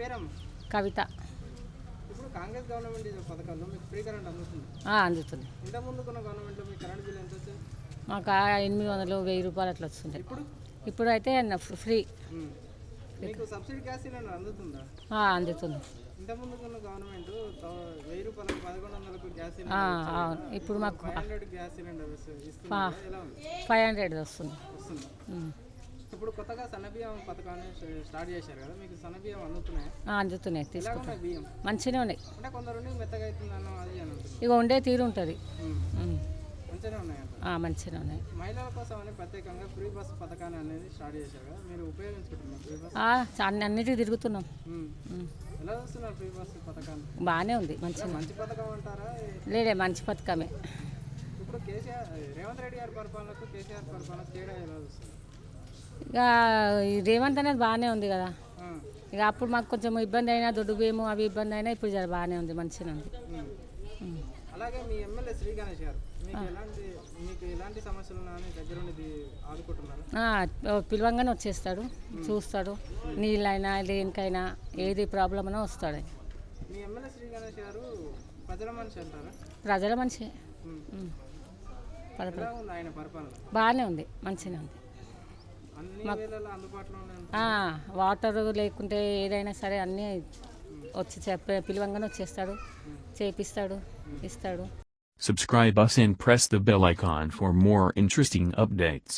పేరమ్మా? కవిత. ఇప్పుడు కాంగ్రెస్ గవర్నమెంట్ ఇచ్చే పథకాల్లో మీకు ఫ్రీ కరెంట్ అందుతుంది. అందుతుంది. ఇంత ముందుకున్న గవర్నమెంట్లో మీ కరెంట్ బిల్ ఎంత వచ్చేది? మాకు 800 1000 అట్లా వస్తుంది. ఇప్పుడు అయితే ఫ్రీ. మీకు సబ్సిడీ గ్యాస్ సిలిండర్ అందుతుందా? అందుతుంది. ఇంత ముందుకున్న గవర్నమెంట్ 1000 రూపాయలకు 1100కు గ్యాస్ సిలిండర్. అవును. ఇప్పుడు మాకు 500 గ్యాస్ సిలిండర్ ఇస్తుంది. ఎలా ఉంది? 500 వస్తుంది. ఇప్పుడు కొత్తగా సన్నబియ్యం పథకాన్ని స్టార్ట్ చేశారు కదా, మీకు సన్నబియ్యం అందుతున్నాయి? అందుతున్నాయి. తీసుకుంటాం. బియ్యం మంచిగానే ఉన్నాయి. అంటే కొందరు మెత్తగా అవుతుందన్న అది అని ఉంటుంది. ఇక వండే తీరు ఉంటుంది. మంచిగానే ఉన్నాయి. మంచిగానే ఉన్నాయి. మహిళల కోసం అని ప్రత్యేకంగా ఫ్రీ బస్ పథకాన్ని అనేది స్టార్ట్ చేశారు కదా, మీరు ఉపయోగించుకుంటున్నారు ఫ్రీ బస్? అన్నిటికీ తిరుగుతున్నాం. ఎలా చూస్తున్నారు ఫ్రీ బస్ పథకాన్ని? బాగానే ఉంది. మంచి పథకం అంటారా? లేదే, మంచి పథకమే. ఇప్పుడు రేవంత్ రెడ్డి గారి పరిపాలనకు కేసీఆర్ పరిపాలన తేడా ఎలా చూస్తుంది? ఇక ఈ రేవంత్ అనేది బాగానే ఉంది కదా. ఇక అప్పుడు మాకు కొంచెం ఇబ్బంది అయినా, దొడ్డు బియ్యము అవి ఇబ్బంది అయినా, ఇప్పుడు జర బాగానే ఉంది, మంచిగా ఉంది. అలాగే మీ ఎమ్మెల్యే శ్రీ గణేష్ గారు మీకు ఎలాంటి సమస్యలు ఉన్నాయని దగ్గరుండి ఆదుకుంటున్నారు? పిలవంగానే వచ్చేస్తాడు, చూస్తాడు. నీళ్ళైనా దేనికైనా ఏది ప్రాబ్లం అయినా వస్తాడు. మీ ఎమ్మెల్యే శ్రీ గణేష్ గారు ప్రజల మనిషి అంటారా? ప్రజల మనిషి. ఆయన పరిపాలన బాగానే ఉంది, మంచిగా ఉంది. వాటర్ లేకుంటే ఏదైనా సరే అన్నీ వచ్చి పిలవంగానే వచ్చేస్తాడు, చేపిస్తాడు, ఇస్తాడు. Subscribe us and press the bell icon for more interesting updates.